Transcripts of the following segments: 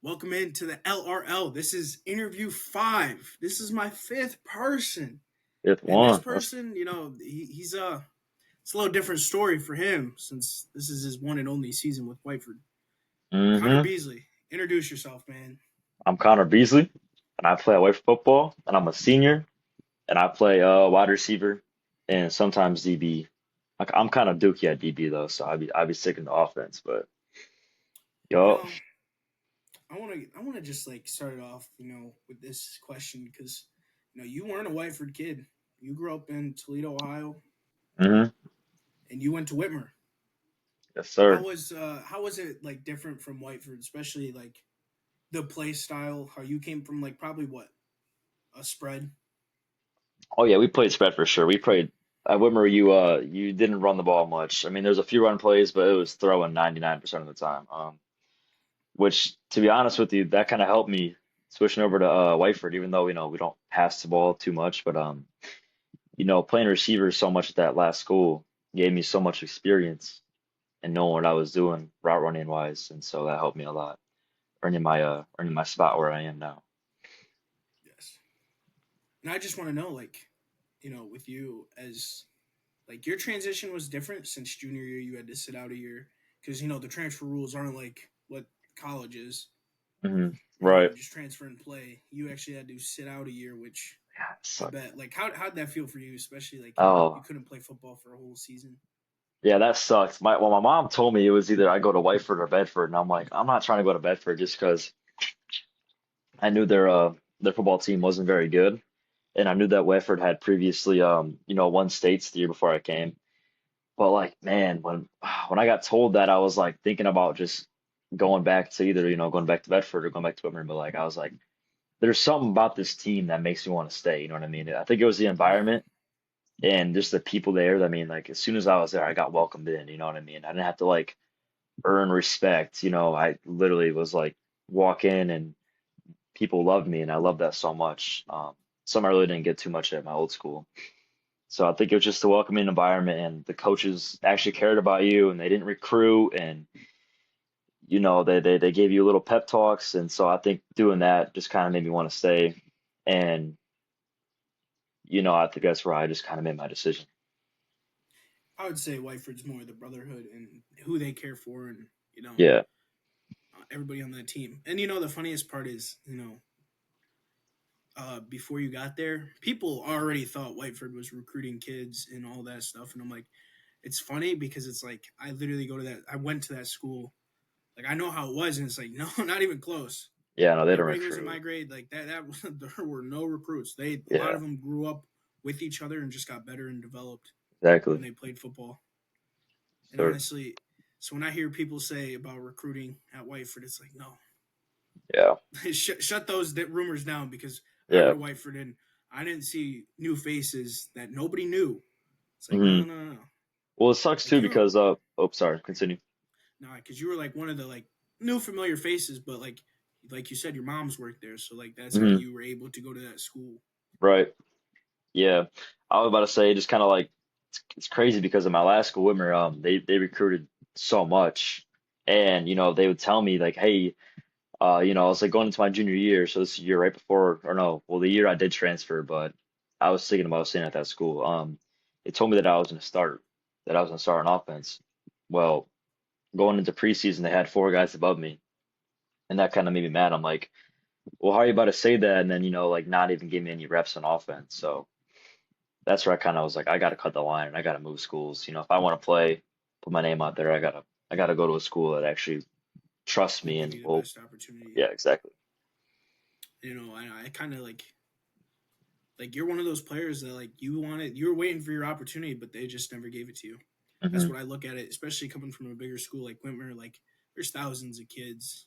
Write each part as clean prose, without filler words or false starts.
Welcome into the LRL. This is interview 5. This is my 5th person. Fifth And this one. person, he's it's a little different story for him since this is his one and only season with Whiteford. Connor Mm-hmm. Beasley, introduce yourself, man. I'm Connor Beasley, and I play away football, and I'm a senior, and I play wide receiver and sometimes DB. I'm kind of dookie at DB though, so I'd be sticking to offense. But You yo, know, I wanna just like start it off, with this question because you weren't a Whiteford kid. You grew up in Toledo, Ohio, hmm and you went to Whitmer. yes How sir. was how was it like different from Whiteford, especially like the play style? How you came from like probably what a spread? Oh yeah, we played spread for sure. We played at Whitmer. You didn't run the ball much. I mean, there's a few run plays, but it was throwing 99% of the time. Which to be honest with you, that kind of helped me switching over to Whiteford, even though we don't pass the ball too much, but playing receiver so much at that last school gave me so much experience and knowing what I was doing route running wise, and so that helped me a lot, earning my spot where I am now. Yes. And I just want to know, like, with you as like your transition was different since junior year. You had to sit out a year because the transfer rules aren't like what college is. Where you Right. can just transfer and play. You actually had to sit out a year, which Yeah, it I sucked. bet. Like, how'd that feel for you, especially like you Oh, couldn't play football for a whole season? yeah, that sucks. My mom told me it was either I go to Whiteford or Bedford, and I'm like, I'm not trying to go to Bedford just because I knew their football team wasn't very good, and I knew that Whiteford had previously won states the year before I came. But like, man, when I got told that, I was like thinking about just going back to either, going back to Bedford or going back to Whitmer. But like, I was like, there's something about this team that makes me want to stay. You know what I mean? I think it was the Yeah. environment and just the people there. I mean, like, as soon as I was there, I got welcomed in. You know what I mean? I didn't have to like earn respect. I literally was like walk in and people loved me, and I loved that so much. Something I really didn't get too much at my old school. So I think it was just a welcoming environment, and the coaches actually cared about you, and they didn't recruit, and they gave you little pep talks, and so I think doing that just kind of made me want to stay, and I think that's where I just kind of made my decision. I would say Whiteford's more the brotherhood and who they care for, and Yeah. everybody on that team. And the funniest part is, before you got there, people already thought Whiteford was recruiting kids and all that stuff. And I'm like, it's funny because it's like I literally I went to that school, like I know how it was, and it's like no, not even close. Yeah, no, they don't Everybody who was in my recruit. grade, like that, there were no recruits. A lot Yeah, of them grew up with each other and just got better and developed when exactly. they played football. And Sure. honestly, so when I hear people say about recruiting at Whiteford, it's like no, Yeah. shut those rumors down because I Yeah. went to Whiteford and I didn't see new faces that nobody knew. It's like no, hmm no, no, no. Well, it sucks Like too because oh, sorry, continue. no, because you were like one of the like new familiar faces, but like you said, your mom's worked there, so like that's how hmm you were able to go to that school. Right. Yeah. I was about to say just kind of like it's crazy because in my last school, Whitmer, they recruited so much, and they would tell me like, hey, I was like going into my junior year, so this year right before, or no, well, the year I did transfer, but I was thinking about staying at that school. They told me that I was gonna start on offense. Well, going into preseason, they had four guys above me, and that kind of made me mad. I'm like, well, how are you about to say that, and then like not even give me any reps on offense? So that's where I kind of was like, I got to cut the line and I got to move schools. If I want to play, put my name out there, I gotta go to a school that actually trusts Will me give and you the will, best opportunity. yeah, exactly. I kind of like you're one of those players that like you were waiting for your opportunity, but they just never gave it to you. That's hmm what I look at it, especially coming from a bigger school like Whitmer. Like there's thousands of kids.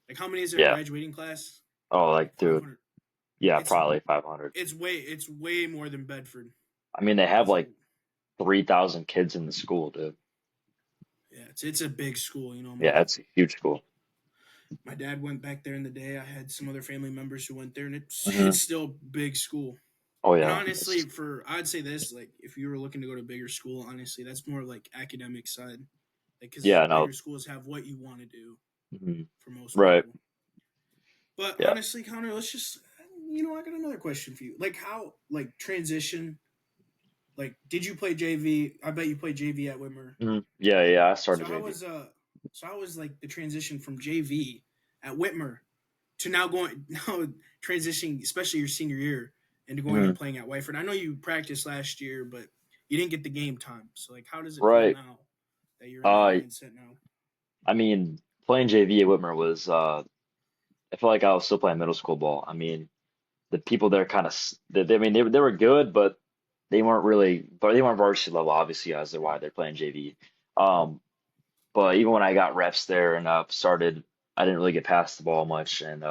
Like how many is their Yeah. graduating class? Oh, Like like, dude, 500. yeah, It's probably 500. it's way more than Bedford. I mean, they have It's like 3,000 kids in the school, dude. Yeah, it's a big school. Yeah, it's a huge school. My dad went back there in the day. I had some other family members who went there, and it's hmm it's still big school. Oh And yeah. honestly, I'd say this, like if you were looking to go to a bigger school, honestly, that's more like academic side, like because Yeah, no. bigger schools have what you want to do hmm for most Right. people. But Yeah. honestly, Connor, let's just I got another question for you. Like how transition. Like, did you play JV? I bet you played JV at Wimmer. Yeah, yeah. I So started how JV. was like the transition from JV at Whitmer to now going now transitioning, especially your senior year, into going Hmm. and playing at Whiteford? I know you practiced last year, but you didn't get the game time. So like, how does it feel Right. now that you're in that Uh, mindset now? I mean, playing JV at Whitmer was, I feel like I was still playing middle school ball. I mean, the people there kind of, I mean, they were good, but they weren't varsity level, obviously, as they're why they're playing JV. Um, but even when I got reps there and started, I didn't really get past the ball much. And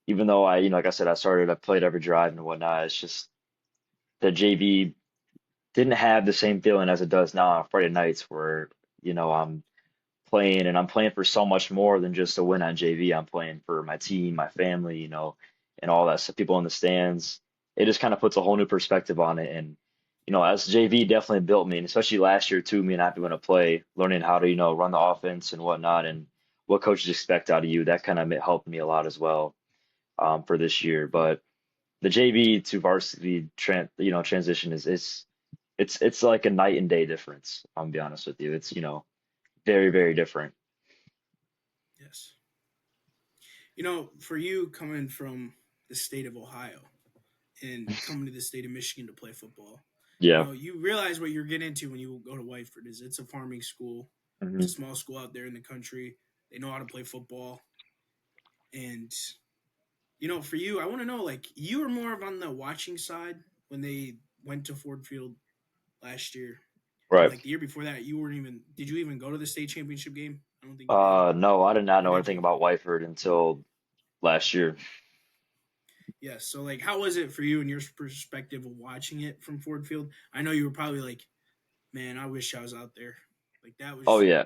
even though like I said, I played every drive and whatnot. It's just the JV didn't have the same feeling as it does now on Friday nights, where I'm playing and I'm playing for so much more than just a win on JV. I'm playing for my team, my family, and all that stuff. People in the stands. It just kind of puts a whole new perspective on it. And as JV definitely built me, and especially last year too, me and Happy went to play, learning how to run the offense and whatnot, and what coaches expect out of you. That kind of helped me a lot as well for this year. But the JV to varsity transition it's like a night and day difference. I'm gonna be honest with you. It's very, very different. Yes. For you coming from the state of Ohio and coming to the state of Michigan to play football, Yeah. you realize what you're getting into when you go to Whiteford. Is it's a farming school. It's a Hmm. small school out there in the country. They know how to play football. And for you, I want to know, like, you were more of on the watching side when they went to Ford Field last year, and Right. like the year before that, you weren't even. Did you even go to the state championship game? I don't think you did, No, I did not or know did anything you? about Wyford until last year. Yes. So, like, how was it for you and your perspective of watching it from Ford Field? I know you were probably like, "Man, I wish I was out there." Like that Oh was, yeah,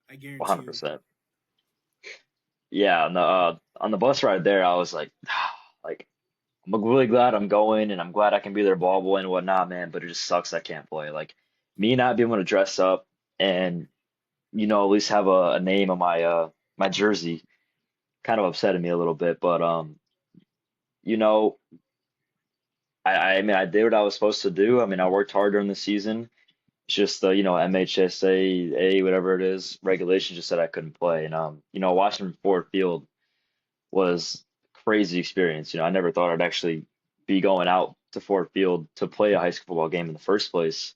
I guarantee you. 100%. Yeah, on the bus ride there, I was like, like I'm really glad I'm going, and I'm glad I can be their ball boy and whatnot, man. But it just sucks I can't play. Like me not being able to dress up and at least have a name on my jersey kind of upsetted me a little bit. But you know, I mean I did what I was supposed to do. I mean I worked hard during the season. It's just the MHSA whatever it is regulation just said I couldn't play. And watching from Ford Field was a crazy experience. I never thought I'd actually be going out to Ford Field to play a high school football game in the first place.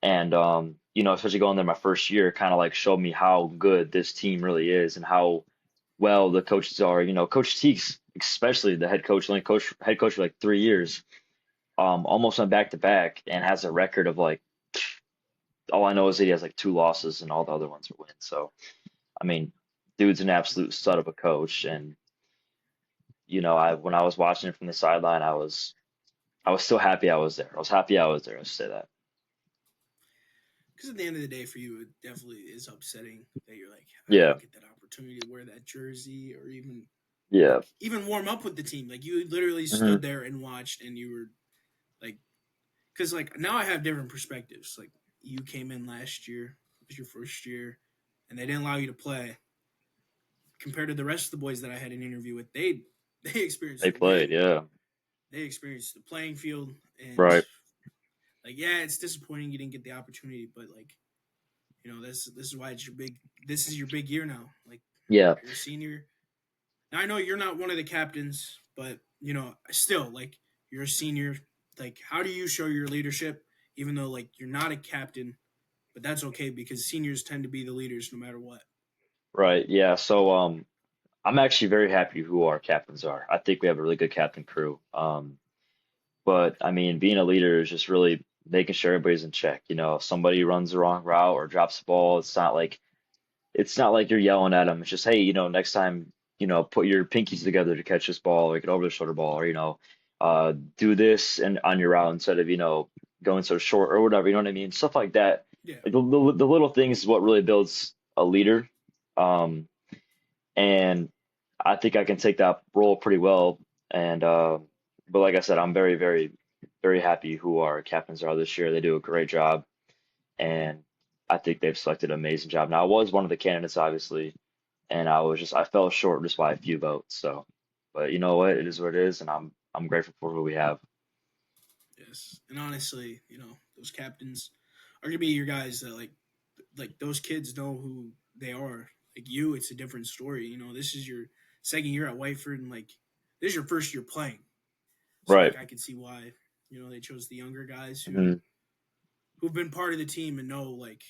And especially going there my first year, kind of like showed me how good this team really is and how well the coaches are. Coach Teeks, especially the head coach, only head coach for like 3 years, almost went back to back and has a record of like all I know is that he has like two losses and all the other ones are wins. So I mean, dude's an absolute stud of a coach. And I when I was watching it from the sideline, I was still happy I was there. I was happy I was there. Let's say that. Because at the end of the day, for you, it definitely is upsetting that you're like, I Yeah. didn't get that opportunity to wear that jersey or even Yeah. like even warm up with the team. Like you literally Hmm. stood there and watched, and you were like, because like now I have different perspectives. Like you came in last year, it was your first year, and they didn't allow you to play. Compared to the rest of the boys that I had an interview with, they experienced They the played. game, Yeah. they experienced the playing field, and Right. like yeah, it's disappointing you didn't get the opportunity, but like this is why it's your big. This is your big year now. Like Yeah. you're a senior. Now I know you're not one of the captains, but still like you're a senior. Like how do you show your leadership, even though like you're not a captain, but that's okay because seniors tend to be the leaders no matter what. Right. Yeah. So I'm actually very happy who our captains are. I think we have a really good captain crew. But I mean, being a leader is just really making sure everybody's in check. If somebody runs the wrong route or drops the ball, it's not like you're yelling at them. It's just, hey, next time, put your pinkies together to catch this ball, or like an over the shoulder ball, or do this and on your route instead of going so short or whatever. You know what I mean? Stuff like that. Yeah, Like the little things is what really builds a leader. Um, and I think I can take that role pretty well. And but like I said, I'm very, very, very happy who our captains are this year. They do a great job, and I think they've selected an amazing job. Now, I was one of the candidates, obviously, and I fell short just by a few votes. So, but you know what? It is what it is, and I'm grateful for who we have. Yes, and honestly, those captains are gonna be your guys that like those kids know who they are. Like you, it's a different story. This is your second year at Whiteford, and like this is your first year playing. So Right. like I could see why they chose the younger guys Hmm. who've been part of the team and know like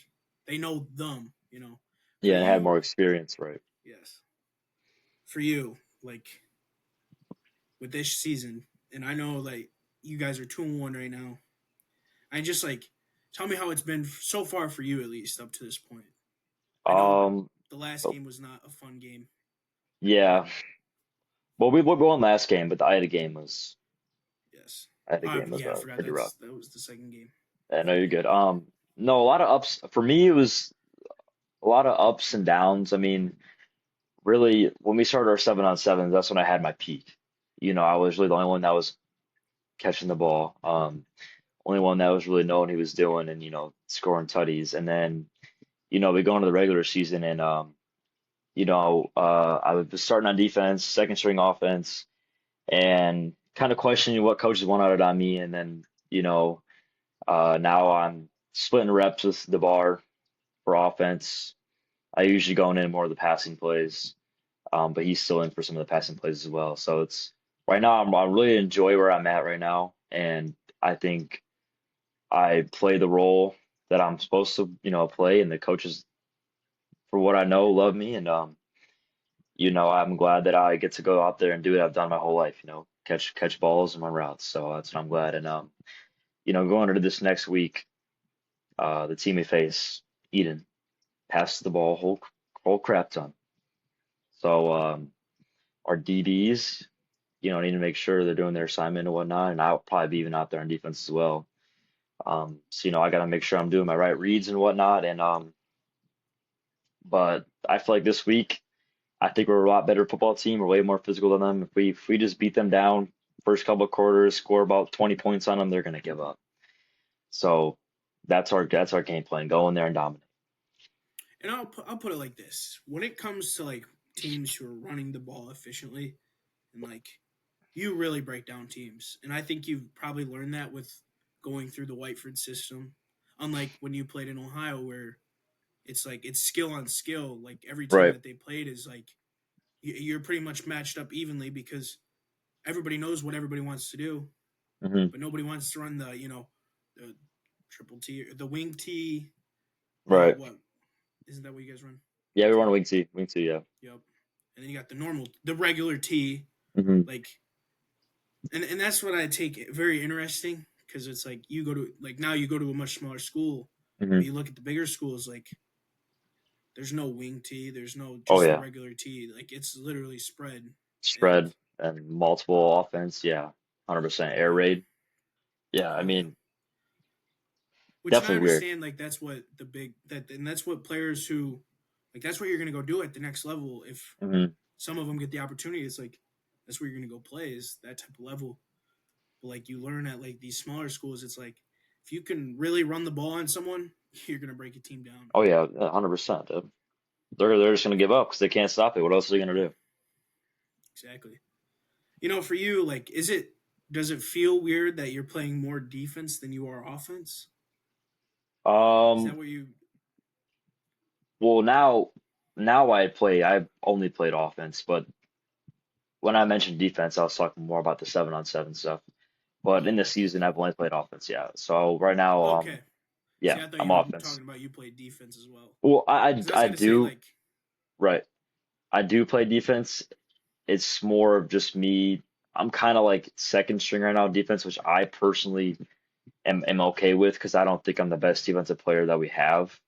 they know them. For Yeah, and had more you, experience, right? yes, for you, like with this season, and I know like you guys are 2-1 right now. I just like tell me how it's been so far for you at least up to this point. I know Um, the last game was not a fun game, but yeah. Well, we won last game, but the Ida game was yes. Ida game was Yeah, I forgot pretty rough. that was the second game. I know you're good. No, a lot of ups for me. It was a lot of ups and downs. I mean, really, when we started our 7-on-7s, that's when I had my peak. I was really the only one that was catching the ball. Only one that was really knowing what he was doing and, scoring tutties. And then, we go into the regular season and, I was starting on defense, second string offense, and kind of questioning what coaches wanted on me. And then, now I'm splitting reps with the bar for offense. I usually going in more of the passing plays, but he's still in for some of the passing plays as well. So it's right now I really enjoy where I'm at right now, and I think I play the role that I'm supposed to, play, and the coaches, for what I know, love me, and I'm glad that I get to go out there and do what I've done my whole life, catch balls and run routes. So that's what I'm glad. And going into this next week, the team we face, Eden, passes the ball whole crap ton. So our DBs, need to make sure they're doing their assignment and whatnot, and I'll probably be even out there on defense as well. So I got to make sure I'm doing my right reads and whatnot, and but I feel like this week, I think we're a lot better football team. We're way more physical than them. If we just beat them down first couple of quarters, score about 20 points on them, they're gonna give up. So that's our game plan. Go in there and dominate. And I'll put it like this: when it comes to like teams who are running the ball efficiently, and like you really break down teams, and I think you've probably learned that with going through the Whiteford system. Unlike when you played in Ohio, where it's like it's skill on skill. Like every team Right. that they played is like you're pretty much matched up evenly because everybody knows what everybody wants to do, Hmm. but nobody wants to run the triple T, the wing T, the Right. what? Isn't that what you guys run? Yeah, we run T. wing T. Wing T. Yeah. Yep. And then you got the regular T, Hmm. like, and that's what I take very interesting because it's like you go to like now you go to a much smaller school, Hmm. but you look at the bigger schools like there's no wing T, there's no Oh just the yeah. regular T, like it's literally spread, and Spread and multiple offense. Yeah. 100% air yep, raid. Yeah. I oh yeah. mean, Which I definitely weird. understand, like that's what the big that and that's what players who like that's what you're gonna go do at the next level. If Hmm. some of them get the opportunity, it's like that's where you're gonna go play is that type of level. But like you learn at like these smaller schools, it's like if you can really run the ball on someone, you're gonna break a team down. Oh yeah, 100%. They're just gonna give up because they can't stop it. What else are they gonna do? Exactly. For you, like, does it feel weird that you're playing more defense than you are offense? Is that Um, what you? well now I've only played offense, but when I mentioned defense, I was talking more about the 7-on-7 stuff. But in Oh, the okay. season, I've only played offense, yeah. So right now, Okay. See, yeah, I thought I'm you were offense. talking about you played defense as well. Well, Because I was I gonna say do, like, right. I do play defense. It's more of just me. I'm kind of like second string right now defense, which I personally am okay with because I don't think I'm the best defensive player that we have.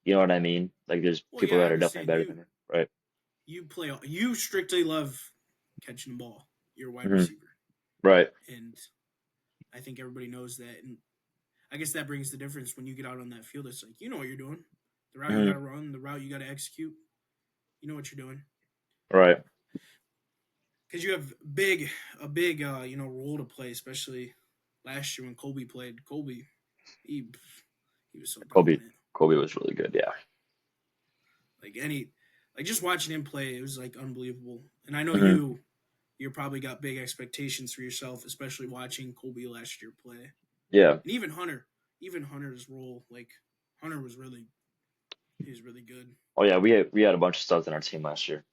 You know what I mean? Like there's well, people yeah, I that are definitely understand better than me, right? you strictly love catching the ball. You're a wide Hmm. receiver, Right. and I think everybody knows that. And I guess that brings the difference when you get out on that field. It's like you know what you're doing. The route you got Hmm. to run, the route you got to execute. You know what you're doing Right. because you have a big role to play, especially last year when Colby played. Colby, he was so Kobe dominant. Kobe was really good. Yeah. Like any like just watching him play, it was like unbelievable. And I know Hmm. you probably got big expectations for yourself, especially watching Colby last year play, Yeah. and even Hunter's role. Like Hunter was really he was really good. Oh yeah, we had a bunch of studs in our team last year.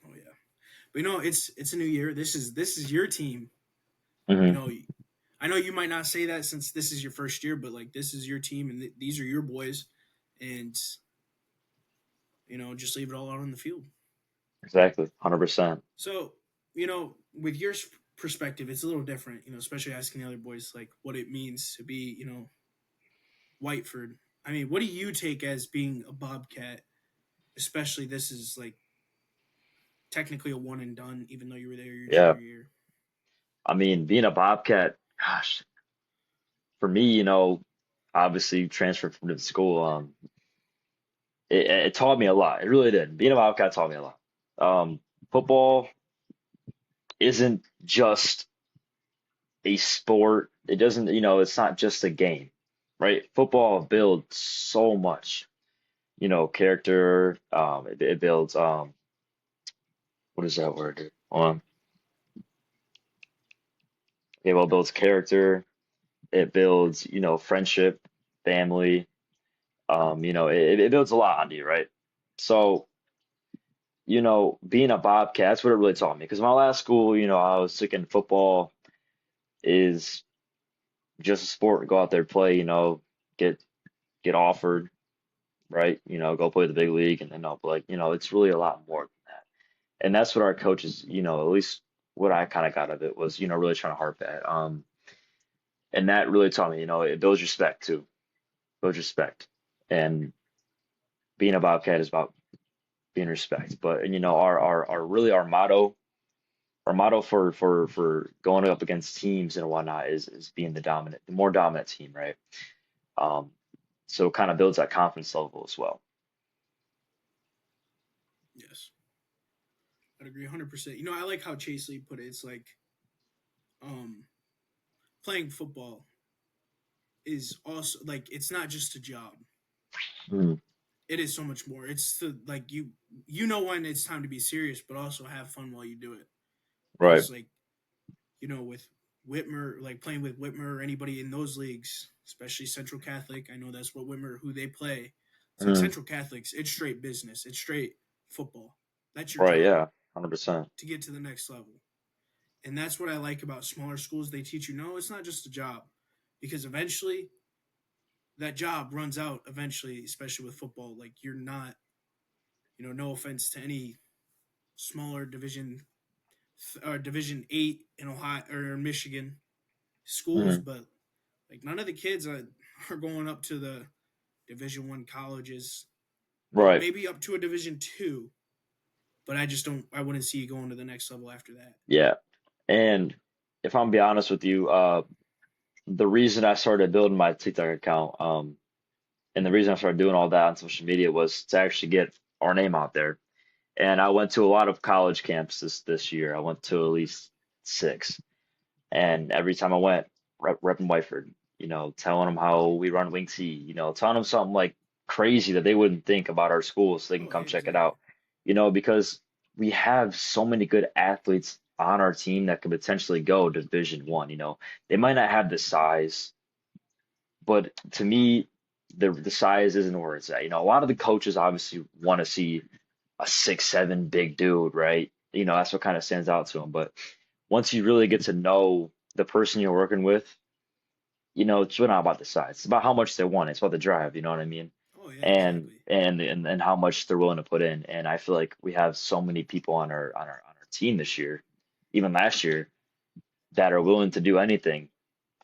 Oh yeah, but it's a new year. This is your team. You Hmm. know, I know you might not say that since this is your first year, but like this is your team and these are your boys, and just leave it all out on the field. Exactly. 100%. So with your perspective, it's a little different. Especially asking the other boys like what it means to be Whiteford. I mean, what do you take as being a Bobcat? Especially this is like technically a one and done, even though you were there your Yeah. junior year. I mean, being a Bobcat, gosh, for me, obviously transferred from the school, it taught me a lot. It really did. Being a Bobcat taught me a lot. Um, Football isn't just a sport. It doesn't, it's not just a game, right? Football builds so much, character. It builds, what is that word? Okay, well, it builds character. It builds, friendship, family. It builds a lot onto you, right? So, being a Bobcat, that's what it really taught me. Because my last school, I was thinking football is just a sport. Go out there, play, get get offered, right? Go play the big league, and then but like, it's really a lot more than that. And that's what our coaches, at least what I kind of got of it was, really trying to harp at. And that really taught me, it builds respect too, builds respect. And being a Bobcat is about being respect. But and our really our motto for going up against teams and whatnot is being the more dominant team, right? Um, so it kind of builds that confidence level as well. Yes, I'd agree 100%. I like how Chase Lee put it. It's like um, playing football is also like it's not just a job. Mm, It is so much more. It's the like you know when it's time to be serious, but also have fun while you do it. right. Because like with Whitmer, like playing with Whitmer or anybody in those leagues, especially Central Catholic. I know that's what Whitmer who they play. It's like Mm, Central Catholics. It's straight business. It's straight football. That's your right. job Yeah. 100%. to get to the next level. And that's what I like about smaller schools. They teach you no, it's not just a job, because eventually that job runs out. Eventually, especially with football, like you're not. No offense to any smaller Division 8 in Ohio or in Michigan schools, Mm, but like none of the kids are going up to the Division 1 colleges. Like right. maybe up to a Division 2, but I just don't. I wouldn't see you going to the next level after that. Yeah. And if I'm be honest with you, the reason I started building my TikTok account, and the reason I started doing all that on social media was to actually get our name out there. And I went to a lot of college camps this year. I went to at least six. And every time I went, repping Whiteford, telling them how we run Wing T, telling them something like crazy that they wouldn't think about our school so they can Oh come yeah, check it exactly. out. Because we have so many good athletes on our team that could potentially go to Division 1. They might not have the size, but to me, the size isn't where it's at. A lot of the coaches obviously want to see a 6'7" big dude, right? That's what kind of stands out to them. But once you really get to know the person you're working with, it's really not about the size. It's about how much they want. It's about the drive, you know what I mean? Oh yeah, And exactly. and how much they're willing to put in. And I feel like we have so many people on our team this year, even last year, that are willing to do anything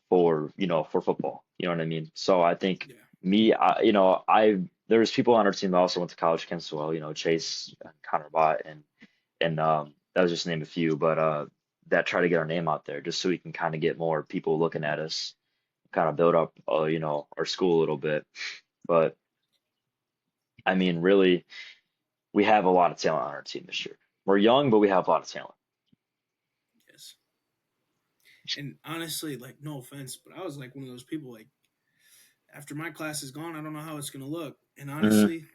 for football. You know what I mean? So I think Yeah. me, I there's people on our team that also went to college camps as well. Chase and Connor Bott and that was just to name a few, but that try to get our name out there just so we can kind of get more people looking at us, kind of build up, our school a little bit. But I mean, really, we have a lot of talent on our team this year. We're young, but we have a lot of talent. Yes. And honestly, like no offense, but I was like one of those people like after my class is gone, I don't know how it's gonna look. And Hmm. honestly,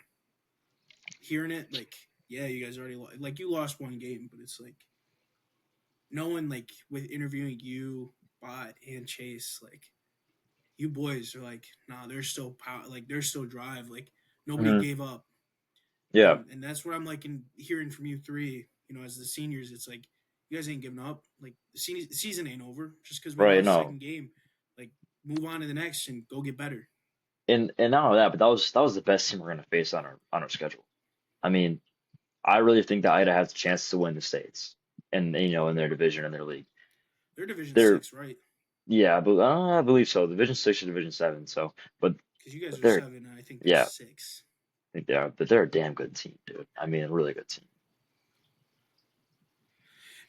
hearing it, like yeah, you guys already like you lost one game, but it's like no one like with interviewing you, Bot and Chase, like you boys are like, nah, there's still power, like there's still drive, like nobody Hmm. gave up, Yeah, and that's what I'm like in hearing from you three. You know, as the seniors, it's like you guys ain't giving up. Like the season ain't over just because we right. lost No, second game. Like move on to the next and go get better. and not only that, but that was the best team we're gonna face on our schedule. I mean, I really think that Ida has a chance to win the states, and in their division and their league. They're Division They're Six, right? Yeah, but I believe so. Division 6 or Division 7. So, but Because you guys but are they're seven, and I think they're yeah, I six. think they are. But they're a damn good team, dude. I mean, a really good team.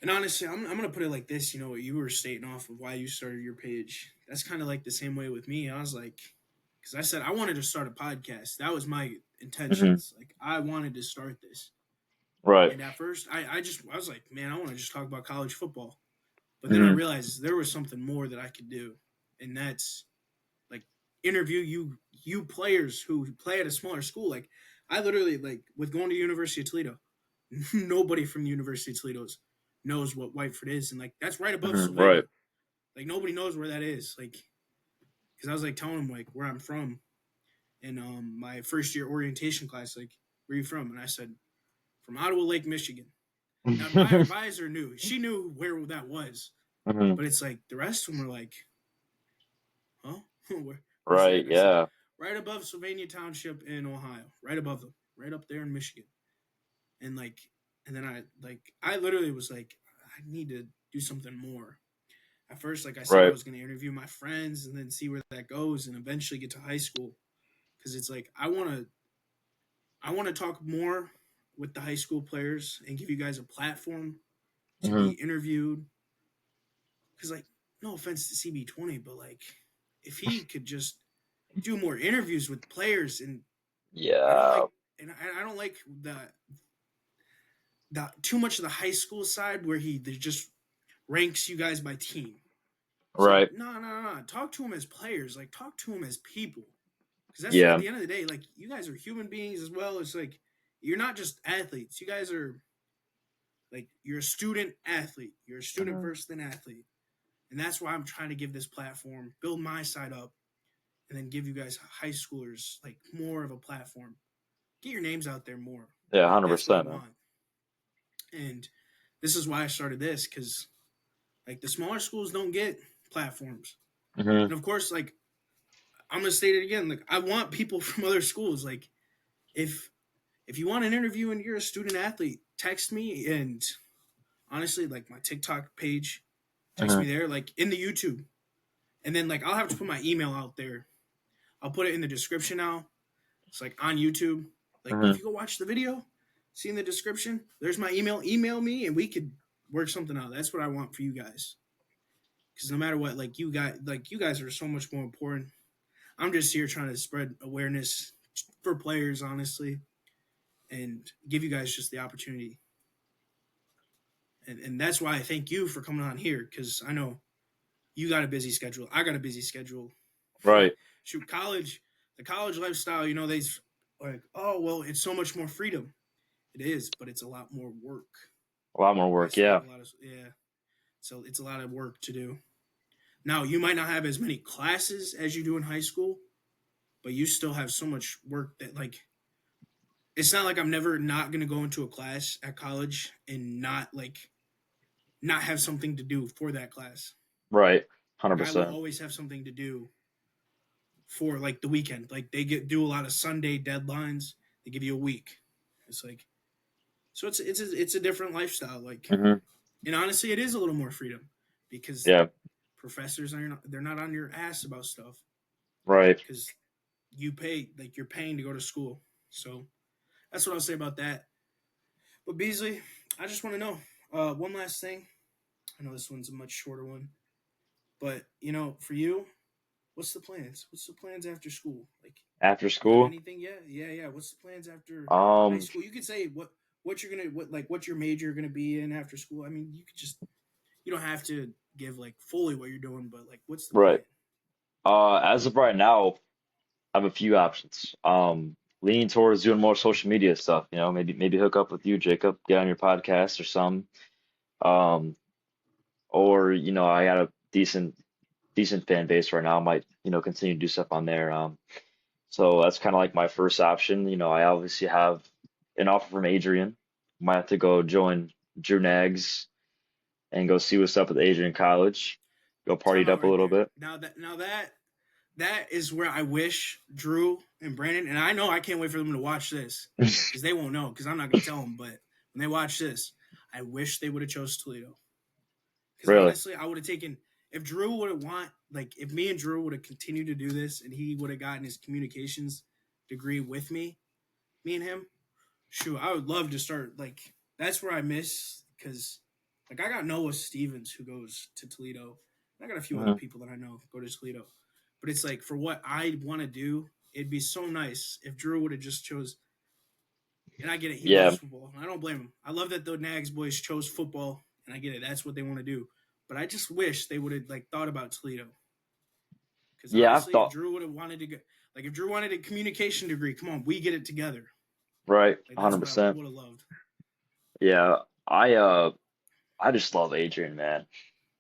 And honestly, I'm gonna put it like this. You know what you were stating off of why you started your page. That's kind of like the same way with me. I was like, because I said I wanted to start a podcast. That was my Hmm. intentions. Like I wanted to start this. Right. And at first, I was like, man, I want to just talk about college football. But then I Hmm. realized there was something more that I could do, and that's like interview you players who play at a smaller school. Like I literally like with going to University of Toledo, nobody from the University of Toledo knows what Whiteford is, and like that's right above Hmm. Right. Sylvania. Like nobody knows where that is. Like because I was like telling them like where I'm from in my first year orientation class. Like where are you from? And I said from Ottawa Lake, Michigan. Now my Hmm. advisor knew. She knew where that was, but it's like the rest of them were like, huh? Where's that? Right. And I said Yeah. right above Sylvania Township in Ohio, right above them, right up there in Michigan. And like, and then I literally was like, I need to do something more. At first, like I said, I Right. was going to interview my friends and then see where that goes, and eventually get to high school because it's like I want to talk more with the high school players and give you guys a platform to be Hmm. interviewed. Because like, no offense to CB20, but like, if he could just do more interviews with players, and I don't Yeah. like, and I don't like the too much of the high school side where he just ranks you guys by team. It's like, Right. no, no, no, no. Talk to them as players. Like, talk to them as people. Because that's at Yeah. the end of the day, like, you guys are human beings as well. It's like, you're not just athletes. You guys are, like, you're a student athlete. You're a student Mhm. versus an athlete. And that's why I'm trying to give this platform, build my side up, and then give you guys high schoolers, like, more of a platform. Get your names out there more. Yeah. Like, that's what I 100%, man. want. And this is why I started this, because, like, the smaller schools don't get platforms. Hmm. And of course, like, I'm gonna state it again. Like I want people from other schools. Like if if you want an interview and you're a student athlete, text me. And honestly, like my TikTok page, text Hmm. me there. Like in the YouTube, and then like I'll have to put my email out there. I'll put it in the description now. It's like on YouTube. Like Hmm. if you go watch the video, see in the description. There's my email. Email me, and we could work something out. That's what I want for you guys. Because no matter what, like you guys are so much more important. I'm just here trying to spread awareness for players, honestly, and give you guys just the opportunity. And that's why I thank you for coming on here because I know you got a busy schedule. I got a busy schedule. Right. Shoot, the college lifestyle, they like, oh, well, it's so much more freedom. It is, but it's a lot more work. A lot more You guys work. still have Yeah. a lot of, yeah. So it's a lot of work to do. Now, you might not have as many classes as you do in high school, but you still have so much work that, like, it's not like I'm never not gonna go into a class at college and not have something to do for that class. Right. Like I will 100%. always have something to do for like the weekend. Like they do a lot of Sunday deadlines. They give you a week. It's like so it's a different lifestyle. Like Hmm. and honestly, it is a little more freedom because Yeah. professors are not they're not on your ass about stuff Right. because you're paying to go to school. So that's what I'll say about that. But Beasley, I just want to know one last thing. I know this one's a much shorter one, but for you, what's the plans? What's the plans after school? Like, After you have school. anything yet? Yeah, yeah. What's the plans after high Um. school? You could say what you're gonna what your major gonna be in after school. I mean, you don't have to give like fully what you're doing, but like, what's the Right. plan? As of right now, I have a few options. leaning towards doing more social media stuff. Maybe hook up with you, Jacob, get on your podcast or some. Um, or I got a decent fan base right now. Might continue to do stuff on there. So that's kind of like my first option. I obviously have an offer from Adrian. Might have to go join Drew Nags and go see what's up with Adrian College. Go party Time it out up a right little there. bit. That is where I wish Drew and Brandon, and I know I can't wait for them to watch this because they won't know because I'm not going to tell them. But when they watch this, I wish they would have chose Toledo because Really? honestly, I would have taken if Drew would have if me and Drew would have continued to do this and he would have gotten his communications degree with me and him. Shoot, I would love to start that's where I miss because I got Noah Stevens who goes to Toledo. I got a few other Mhm. people that I know go to Toledo, but it's like for what I want to do, it'd be so nice if Drew would have just chose. And I get it, he Yeah, loves football. And I don't blame him. I love that the Nags boys chose football, and I get it. That's what they want to do. But I just wish they would have thought about Toledo because yeah. I've honestly, if thought Drew would have wanted to get if Drew wanted a communication degree, come on, we get it together. right, That's what I 100%. would have loved. Yeah, I just love Adrian, man.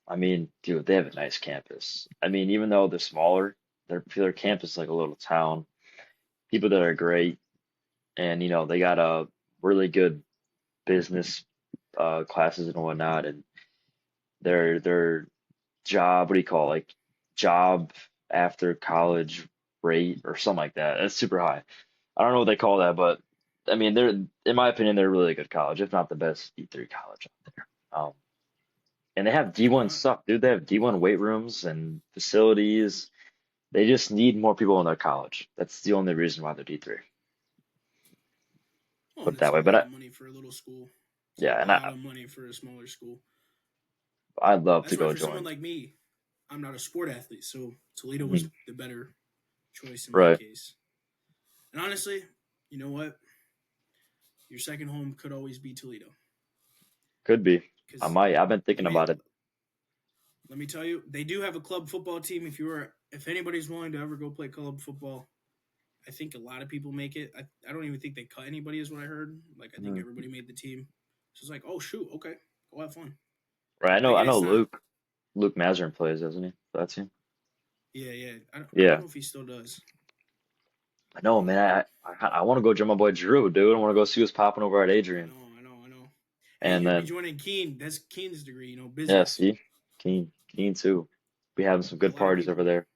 I mean, dude, they have a nice campus. I mean, even though they're smaller, their campus is like a little town. People that are great, and they got a really good business classes and whatnot, and their job, what do you call it? Like job after college rate or something like that. That's super high. I don't know what they call that, but I mean, in my opinion, they're a really good college, if not the best D3 college out there. And they have You know D1 what? stuff, dude. They have D1 weight rooms and facilities. They just need more people in their college. That's the only reason why they're D3. Oh, Put and it that's that a way. But lot of money for a little school. It's a yeah, and lot of money for a smaller school. I'd love to That's why go for someone join. like me, I'm not a sport athlete, so Toledo was Mhm. the better choice in my Right. case. And honestly, you know what? Your second home could always be Toledo Could be. I because might. I've been let thinking me about it. let me tell you, they do have a club football team. If anybody's willing to ever go play club football, I think a lot of people make it. I don't even think they cut anybody, is what I heard. I think Mhm. everybody made the team. So it's like, oh shoot, okay, go have fun. Right. I I know. I get know. it's not. Luke Mazarin plays, doesn't he? For that team. Yeah, yeah. I don't Yeah. know if he still does. I know, Um, man. I want to go join my boy Drew, dude. I want to go see what's popping over at I Adrian. know, I know, I know. Hey, And you'll be then joining Keen. That's Keen's degree, yeah, business. see, Keen too. Be having some A good lot of parties over people, there.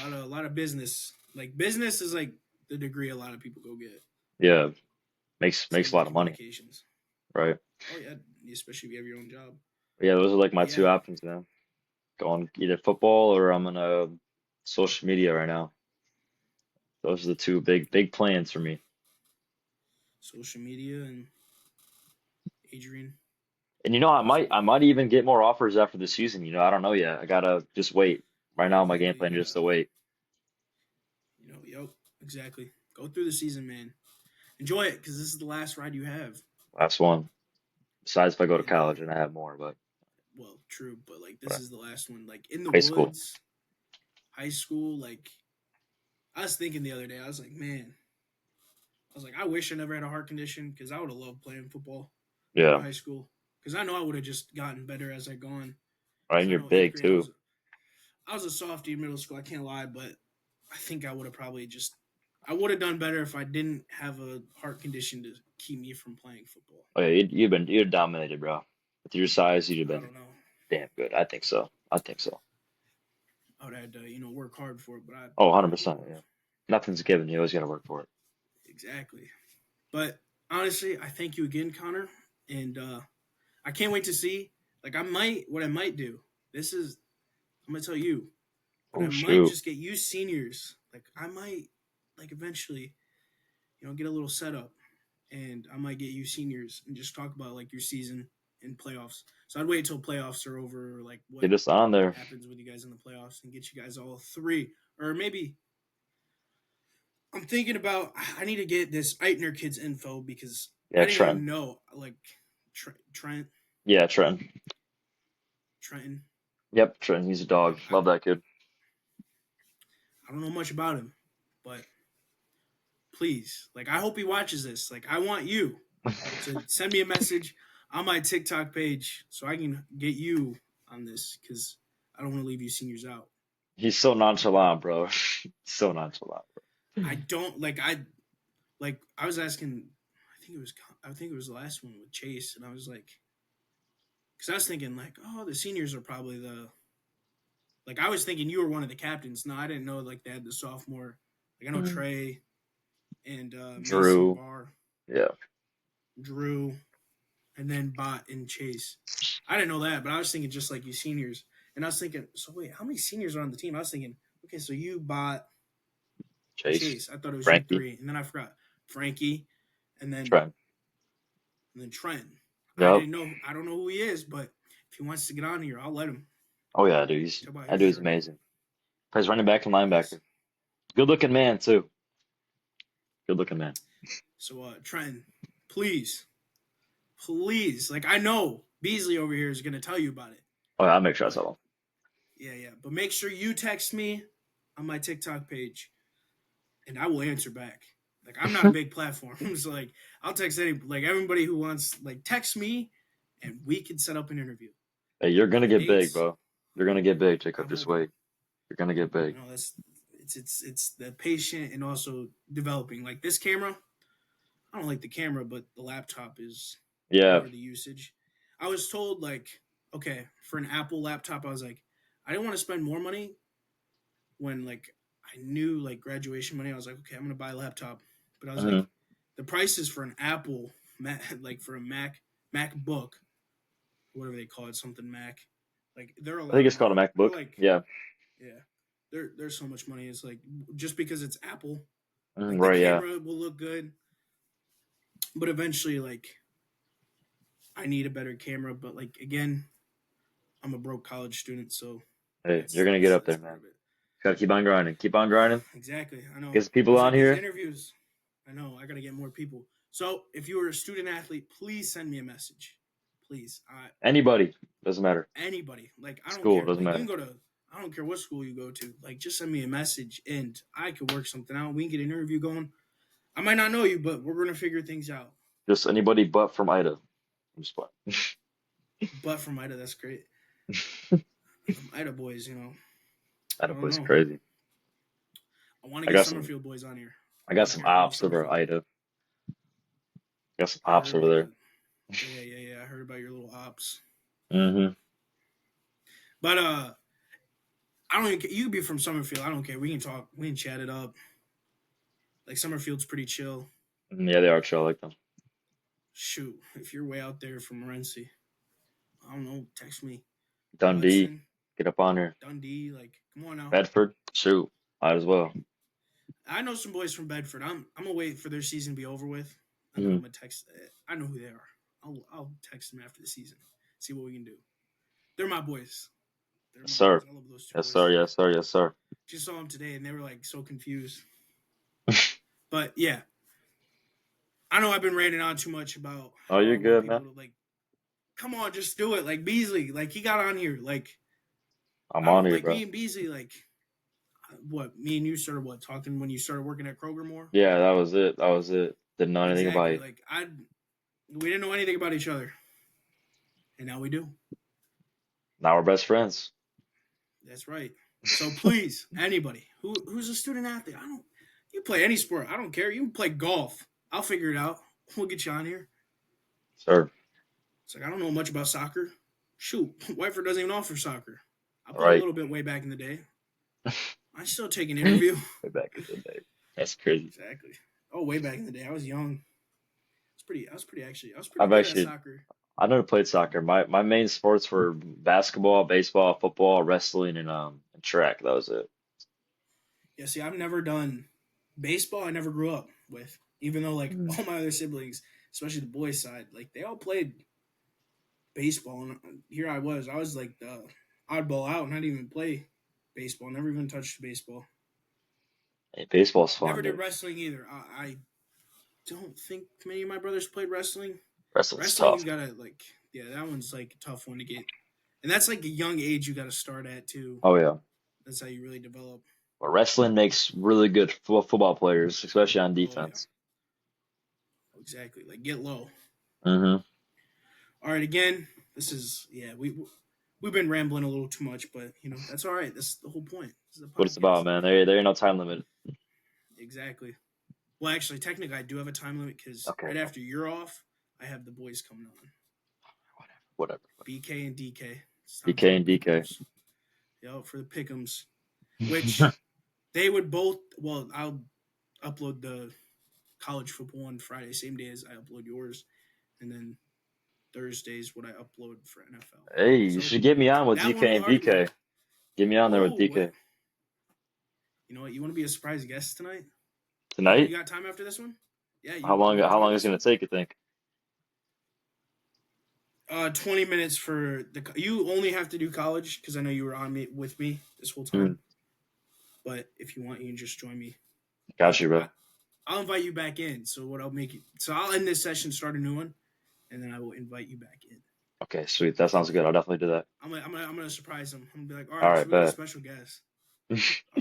a lot of business. Business is the degree a lot of people go get. Yeah, makes Same a with lot of money, communications. right? Oh yeah, especially if you have your own job. But yeah, those are like my But two yeah, options, man. Going either football or I'm gonna social media right now. Those are the two big plans for me. social media and Adrian. And Those would I be might even get more offers after the season. I don't know yet. I gotta just wait. Right now, my game exactly. plan You is just gotta, to wait. yep, exactly. Go through the season, man. Enjoy it because this is the last ride you have. Last one. Besides if I go to And college and I have more, well, true, but this but is the last one. In the high school. woods, high school. I was thinking the other day. I was like, man, I wish I never had a heart condition because I would have loved playing football through Yeah, high school. Because I know I would have just gotten better as I gone. right. Because And I you're know eighth big grade, too. I was a softie in middle school. I can't lie, but I think I would have probably just I would have done better if I didn't have a heart condition to keep me from playing football. Oh yeah, you're dominated, bro. With your size, you'd have I been don't know. damn good. I think so. I think so. I would have had to work hard for it, but Oh, I probably 100%. would have. Yeah. Nothing's given. You always got to work for it. Exactly. But honestly, I thank you again, Connor, and I can't wait to see. What I might do. This is I'm gonna tell you, but Oh I might shoot. just get you seniors. I might eventually, get a little setup, and I might get you seniors and just talk about your season and playoffs. So I'd wait until playoffs are over, or what Get us on there. happens with you guys in the playoffs, and get you guys all three, or maybe I'm thinking about I need to get this Eitner kid's info because Yeah, I didn't Trent. even know Trent Yeah, Trent. Trenton. Yep, Trent. He's a dog. I, Love that kid. I don't know much about him, but please. Like, I hope he watches this. Like, I want you to send me a message on my TikTok page so I can get you on this because I don't want to leave you seniors out. He's so nonchalant, bro. So nonchalant, bro. I don't like. I was asking. I think it was the last one with Chase, and I was like, because I was thinking like, oh, the seniors are probably the like. I was thinking you were one of the captains. No, I didn't know like they had the sophomore. Like I know Mhm. Trey and Mason Drew, Barr, yeah. Drew, and then Bot and Chase. I didn't know that, but I was thinking just like you seniors. And I was thinking, so wait, how many seniors are on the team? I was thinking, okay, so you, Bot, and Chase, Chase. I thought it was you Frankie, three. And then I forgot Frankie and then Trent. Trent. I Yep. didn't know I don't know who he is, but if he wants to get on here, I'll let him. Oh yeah, dude. Tell by That his dude's shirt. amazing. Plays running back and linebacker. Yes. Good looking man too. Good looking man. So Trent, please, please. Like I know Beasley over here is gonna tell you about it. Oh yeah, I'll make sure I But tell him. yeah. But make sure you text me on my TikTok page and I will answer back. Like I'm not a big platform. So like I'll text everybody who wants like text me and we can set up an interview. Hey, you're gonna The get big, dates, bro. You're gonna get big, Jacob. I'm Just hoping. wait. You're gonna get big. That's it's the patient and also developing. Like this camera, I don't like the camera, but the laptop is Yeah. more the usage. I was told like, okay, for an Apple laptop, I was like, I didn't want to spend more money when like I knew like graduation money. I was like, okay, I'm gonna buy a laptop, but I was Hmm. like, the prices for an Apple, like for a MacBook, whatever they call it, something Mac, like they're a I think lot of it's called a money. They're MacBook. like, Yeah. yeah, there's so much money. It's like just because it's Apple, Mhm, like the right. Yeah. camera will look good, but eventually, like I need a better camera. But like again, I'm a broke college student, so Hey, you're that's gonna get that's up that's there, part man. of it. Gotta keep on grinding. Keep on grinding. Exactly, I know. Get some people These on these here. interviews, I know. I gotta get more people. So if you were a student athlete, please send me a message. Please, Anybody. Doesn't matter. anybody. Like I don't School care. doesn't Like you can matter. go to. I don't care what school you go to. Like just send me a message and I could work something out. We can get an interview going. I might not know you, but we're gonna figure things out. Just anybody but from Ida. I'm just playing. But from Ida, that's great. Ida boys, I Ida don't boy's know. crazy. I want to I get got some. Summerfield boys on here. I I got don't some care. I love ops over Summerfield. Ida. Got some I ops heard over about there. that. Yeah. I heard about your little ops. Hmm. But I don't even care. You can be from Summerfield. I don't care. We can talk. We can chat it up. Like Summerfield's pretty chill. Yeah, they are chill. I like them. Shoot, if you're way out there from Morenci, I don't know. Text me. Dundee. Hudson, Get up on here. Dundee. Like, come on now. Bedford. Shoot. Might as well. I know some boys from Bedford. I'm gonna wait for their season to be over with, and then I'm Hmm. gonna text. I know who they are. I'll text them after the season. See what we can do. They're my boys. They're Yes, my boys. sir. I love those two Yes, boys. sir. Yes, sir. Yes, sir. Just saw them today, and they were like so confused. But yeah, I know I've been ranting on too much about Oh, how you're I want good, man. people to like. Come on, just do it. Like Beasley, like he got on here. Like I'm I on don't here, like bro. me and Beasley. Like what me and you started talking when you started working at Kroger more. Yeah, that was it. That was it. Didn't know anything about Exactly. you. Like we didn't know anything about each other, and now we do. Now we're best friends. That's right. So please, anybody who's a student athlete, I don't. You play any sport. I don't care. You can play golf. I'll figure it out. We'll get you on here. Sir. It's like I don't know much about soccer. Shoot, Whiteford doesn't even offer soccer. I All played a right. little bit way back in the day. I still take an interview. Way back in the day. That's crazy. Exactly. Oh, way back in the day, I was young. I was pretty I've good at actually soccer. I never played soccer. My main sports were basketball, baseball, football, wrestling, and track. That was it. Yeah, see, I've never done baseball. I never grew up with, even though like Mm. all my other siblings, especially the boys' side, like they all played baseball, and here I was like the oddball out, and I didn't even play baseball. Never even touched baseball. Hey, baseball's Never fun, did dude. wrestling either. I don't think many of my brothers played wrestling. Wrestling's Wrestling, tough. you gotta like, yeah, that one's like a tough one to get, and that's like a young age you gotta start at too. Oh yeah. That's how you really develop. But wrestling makes really good football players, especially on Oh yeah, defense. exactly. Like get low. Hmm. All right, again, this is we've been rambling a little too much, but that's all right. That's the whole point. This is a What it's about, podcast. man. There ain't no time limit. Exactly. Well, actually, technically, I do have a time limit because Okay, right after you're off, I have the boys coming on. whatever. BK and DK. It's time for DK the and DK. pickums. For the pickums, which they would both. Well, I'll upload the college football on Friday, same day as I upload yours, and then Thursdays what I upload for NFL. Hey, you So should get me on with that one DK will and already. DK. Get me on there with Oh, what? DK You know what? You want to be a surprise guest tonight? You tonight. got time after this one? Yeah, How you long? want to How join long is this it gonna one? take? You think? 20 minutes for the. You only have to do college because I know you were on me with me this whole Mm, time. But if you want, you can just join me. got you, bro. I'll invite you back in. So what I'll make it. So I'll end this session, start a new one, and then I will invite you back in. Okay, sweet. That sounds good. I'll definitely do that. I'm gonna surprise them. I'm gonna be like, all All right, right, so we got a bet. special guest.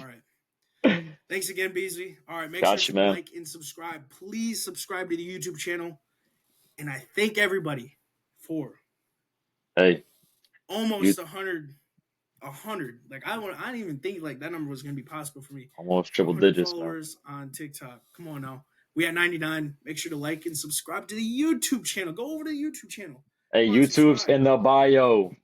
All right. Thanks again, Beasley. All right, make sure Got you, to man. like and subscribe. Please subscribe to the YouTube channel. And I thank everybody for Hey, you almost 100. Like I didn't even think like that number was gonna be possible for me. almost For triple 100 digits, man. followers on TikTok. Come on now. We at 99. Make sure to like and subscribe to the YouTube channel. Go over to the YouTube channel. Hey, Come on, YouTube's subscribe. in the bio.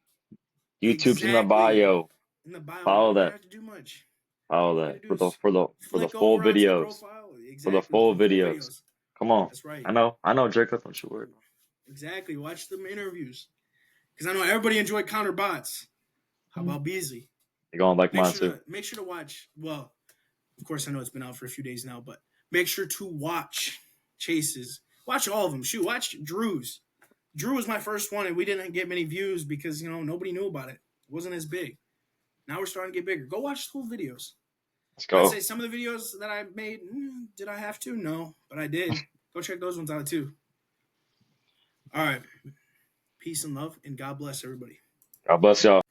YouTube's in the Exactly. bio. In the bio, you Follow don't even that. have to do much. Follow All you gotta that do for the is for the for the flick full over onto the videos. profile. For the Exactly, for full the full videos. videos. Come on. That's right. I know, Jacob. Don't you worry. Exactly. Watch them interviews. Because I know everybody enjoyed Connor Bots. How about Beasley? You're going like mine too. Make sure to watch. Well, of course I know it's been out for a few days now, but make sure to watch Chase's. Watch all of them. Shoot, watch Drew's. Drew was my first one, and we didn't get many views because nobody knew about it. It wasn't as big. Now we're starting to get bigger. Go watch the whole videos. Let's I'd go. say some of the videos that I made, did I have to? No, but I did. Go check those ones out too. All right. Peace and love, and God bless everybody. God bless y'all.